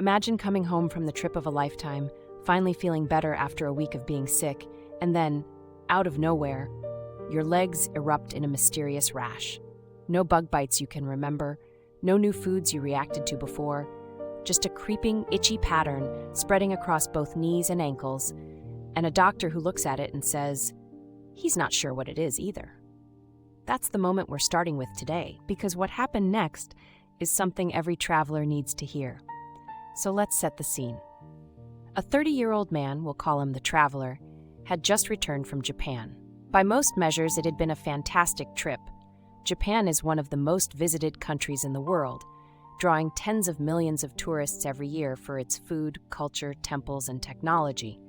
Imagine coming home from the trip of a lifetime, finally feeling better after a week of being sick, and then, out of nowhere, your legs erupt in a mysterious rash. No bug bites you can remember, no new foods you reacted to before, just a creeping, itchy pattern spreading across both knees and ankles, and a doctor who looks at it and says, he's not sure what it is either. That's the moment we're starting with today, because what happened next is something every traveler needs to hear. So let's set the scene. A 30-year-old man, we'll call him the traveler, had just returned from Japan. By most measures, it had been a fantastic trip. Japan is one of the most visited countries in the world, drawing tens of millions of tourists every year for its food, culture, temples, and technology.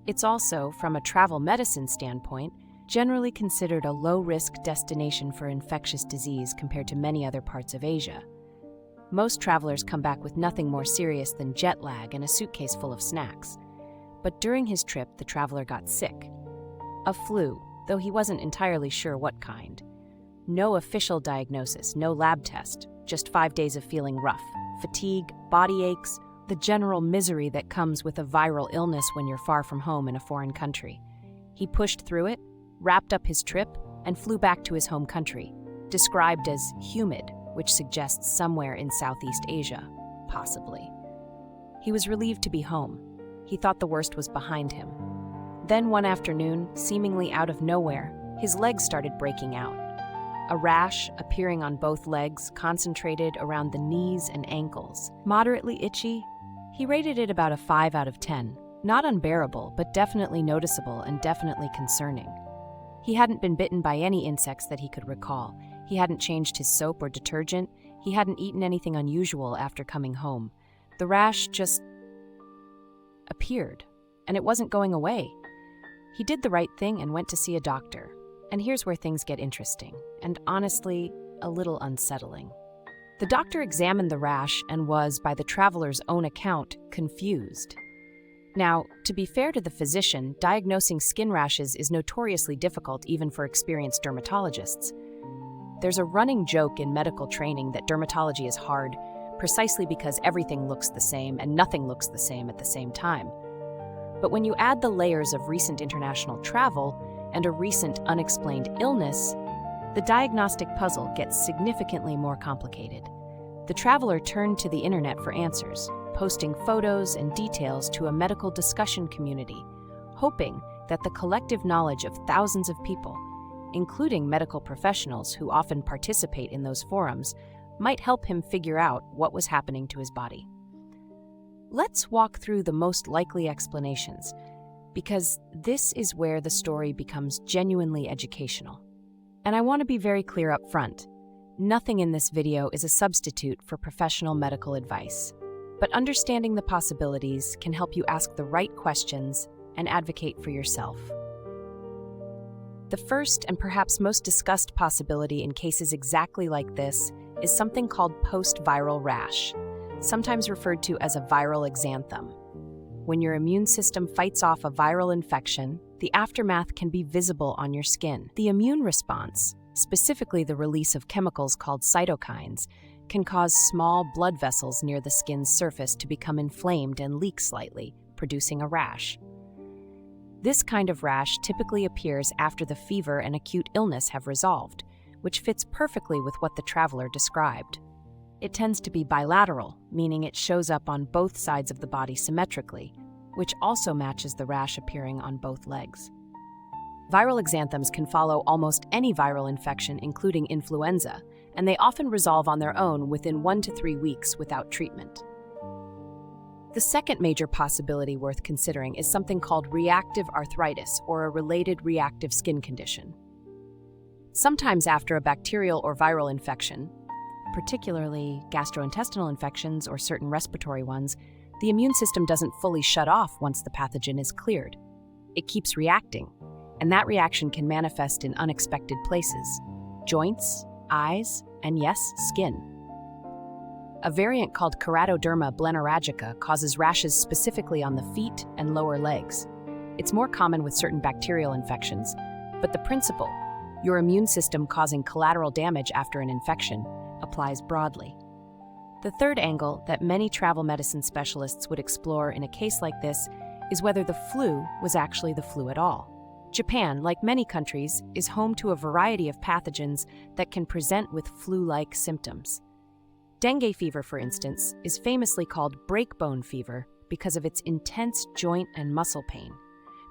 It's also, from a travel medicine standpoint, generally considered a low-risk destination for infectious disease compared to many other parts of Asia. Most travelers come back with nothing more serious than jet lag and a suitcase full of snacks. But during his trip, the traveler got sick. A flu, though he wasn't entirely sure what kind. No official diagnosis, no lab test, just 5 days of feeling rough, fatigue, body aches, the general misery that comes with a viral illness when you're far from home in a foreign country. He pushed through it, wrapped up his trip, and flew back to his home country, described as humid, which suggests somewhere in Southeast Asia, possibly. He was relieved to be home. He thought the worst was behind him. Then one afternoon, seemingly out of nowhere, his legs started breaking out. A rash appearing on both legs, concentrated around the knees and ankles. Moderately itchy, he rated it about a 5 out of 10. Not unbearable, but definitely noticeable and definitely concerning. He hadn't been bitten by any insects that he could recall. He hadn't changed his soap or detergent. He hadn't eaten anything unusual after coming home. The rash just appeared, and it wasn't going away. He did the right thing and went to see a doctor. And here's where things get interesting, and honestly, a little unsettling. The doctor examined the rash and was, by the traveler's own account, confused. Now, to be fair to the physician, diagnosing skin rashes is notoriously difficult even for experienced dermatologists. There's a running joke in medical training that dermatology is hard, precisely because everything looks the same and nothing looks the same at the same time. But when you add the layers of recent international travel and a recent unexplained illness, the diagnostic puzzle gets significantly more complicated. The traveler turned to the internet for answers, posting photos and details to a medical discussion community, hoping that the collective knowledge of thousands of people, including medical professionals who often participate in those forums, might help him figure out what was happening to his body. Let's walk through the most likely explanations, because this is where the story becomes genuinely educational. And I want to be very clear up front. Nothing in this video is a substitute for professional medical advice, but understanding the possibilities can help you ask the right questions and advocate for yourself. The first and perhaps most discussed possibility in cases exactly like this is something called post-viral rash, sometimes referred to as a viral exanthem. When your immune system fights off a viral infection, the aftermath can be visible on your skin. The immune response, specifically the release of chemicals called cytokines, can cause small blood vessels near the skin's surface to become inflamed and leak slightly, producing a rash. This kind of rash typically appears after the fever and acute illness have resolved, which fits perfectly with what the traveler described. It tends to be bilateral, meaning it shows up on both sides of the body symmetrically, which also matches the rash appearing on both legs. Viral exanthems can follow almost any viral infection, including influenza, and they often resolve on their own within 1 to 3 weeks without treatment. The second major possibility worth considering is something called reactive arthritis, or a related reactive skin condition. Sometimes after a bacterial or viral infection, particularly gastrointestinal infections or certain respiratory ones, the immune system doesn't fully shut off once the pathogen is cleared. It keeps reacting, and that reaction can manifest in unexpected places: joints, eyes, and yes, skin. A variant called keratoderma blennorrhagica causes rashes specifically on the feet and lower legs. It's more common with certain bacterial infections, but the principle, your immune system causing collateral damage after an infection, applies broadly. The third angle that many travel medicine specialists would explore in a case like this is whether the flu was actually the flu at all. Japan, like many countries, is home to a variety of pathogens that can present with flu-like symptoms. Dengue fever, for instance, is famously called breakbone fever because of its intense joint and muscle pain.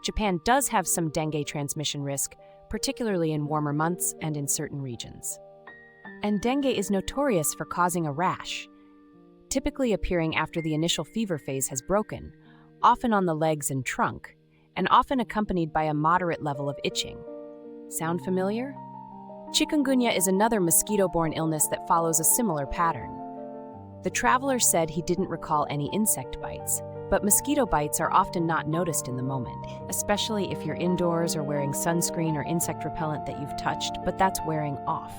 Japan does have some dengue transmission risk, particularly in warmer months and in certain regions. And dengue is notorious for causing a rash, typically appearing after the initial fever phase has broken, often on the legs and trunk, and often accompanied by a moderate level of itching. Sound familiar? Chikungunya is another mosquito-borne illness that follows a similar pattern. The traveler said he didn't recall any insect bites, but mosquito bites are often not noticed in the moment, especially if you're indoors or wearing sunscreen or insect repellent that you've touched, but that's wearing off.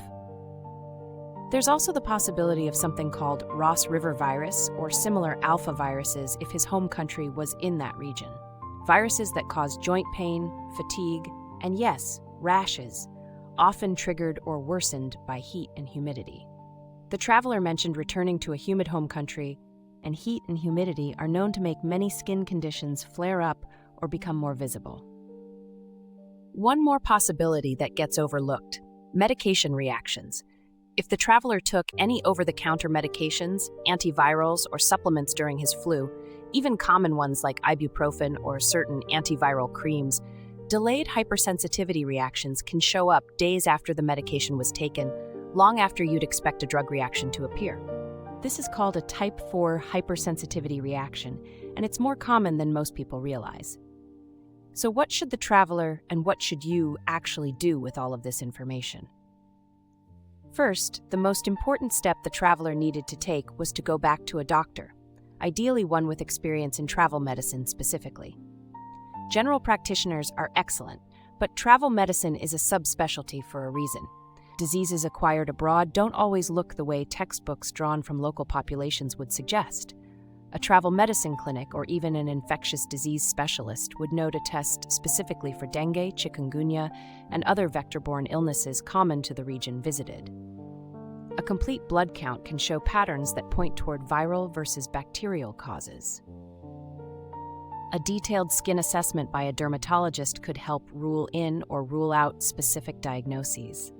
There's also the possibility of something called Ross River virus or similar alpha viruses if his home country was in that region. Viruses that cause joint pain, fatigue, and yes, rashes, often triggered or worsened by heat and humidity. The traveler mentioned returning to a humid home country, and heat and humidity are known to make many skin conditions flare up or become more visible. One more possibility that gets overlooked: medication reactions. If the traveler took any over-the-counter medications, antivirals, or supplements during his flu, even common ones like ibuprofen or certain antiviral creams, delayed hypersensitivity reactions can show up days after the medication was taken, long after you'd expect a drug reaction to appear. This is called a type 4 hypersensitivity reaction, and it's more common than most people realize. So what should the traveler and what should you actually do with all of this information? First, the most important step the traveler needed to take was to go back to a doctor, ideally one with experience in travel medicine specifically. General practitioners are excellent, but travel medicine is a subspecialty for a reason. Diseases acquired abroad don't always look the way textbooks drawn from local populations would suggest. A travel medicine clinic or even an infectious disease specialist would know to test specifically for dengue, chikungunya, and other vector-borne illnesses common to the region visited. A complete blood count can show patterns that point toward viral versus bacterial causes. A detailed skin assessment by a dermatologist could help rule in or rule out specific diagnoses.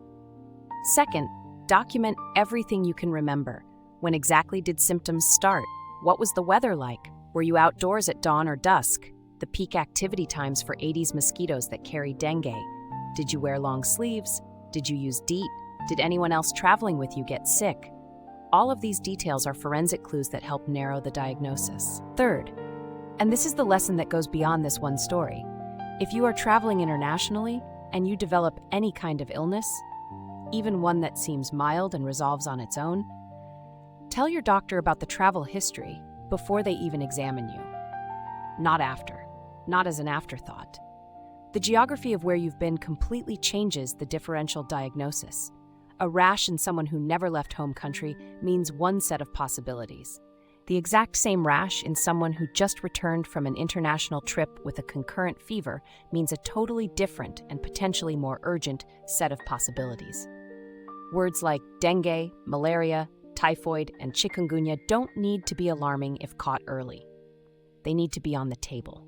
Second, document everything you can remember. When exactly did symptoms start? What was the weather like? Were you outdoors at dawn or dusk? The peak activity times for Aedes mosquitoes that carry dengue. Did you wear long sleeves? Did you use DEET? Did anyone else traveling with you get sick? All of these details are forensic clues that help narrow the diagnosis. Third, and this is the lesson that goes beyond this one story, if you are traveling internationally and you develop any kind of illness, even one that seems mild and resolves on its own, tell your doctor about the travel history before they even examine you. Not after, not as an afterthought. The geography of where you've been completely changes the differential diagnosis. A rash in someone who never left home country means one set of possibilities. The exact same rash in someone who just returned from an international trip with a concurrent fever means a totally different and potentially more urgent set of possibilities. Words like dengue, malaria, typhoid, and chikungunya don't need to be alarming if caught early. They need to be on the table.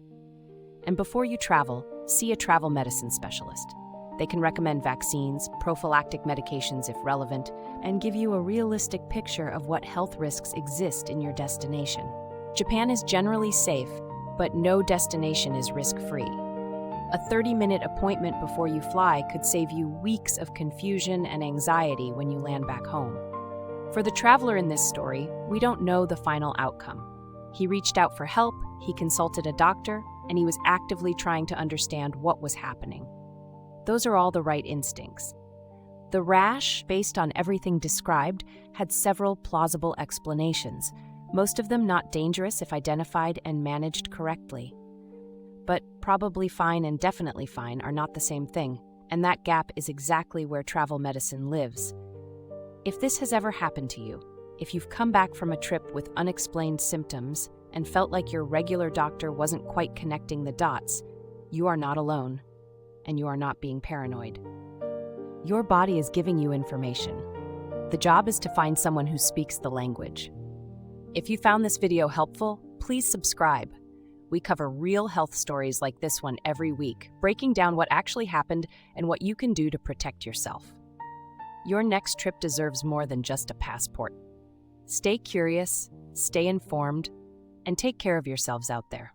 And before you travel, see a travel medicine specialist. They can recommend vaccines, prophylactic medications if relevant, and give you a realistic picture of what health risks exist in your destination. Japan is generally safe, but no destination is risk-free. A 30-minute appointment before you fly could save you weeks of confusion and anxiety when you land back home. For the traveler in this story, we don't know the final outcome. He reached out for help, he consulted a doctor, and he was actively trying to understand what was happening. Those are all the right instincts. The rash, based on everything described, had several plausible explanations, most of them not dangerous if identified and managed correctly. But probably fine and definitely fine are not the same thing, and that gap is exactly where travel medicine lives. If this has ever happened to you, if you've come back from a trip with unexplained symptoms and felt like your regular doctor wasn't quite connecting the dots, you are not alone, and you are not being paranoid. Your body is giving you information. The job is to find someone who speaks the language. If you found this video helpful, please subscribe. We cover real health stories like this one every week, breaking down what actually happened and what you can do to protect yourself. Your next trip deserves more than just a passport. Stay curious, stay informed, and take care of yourselves out there.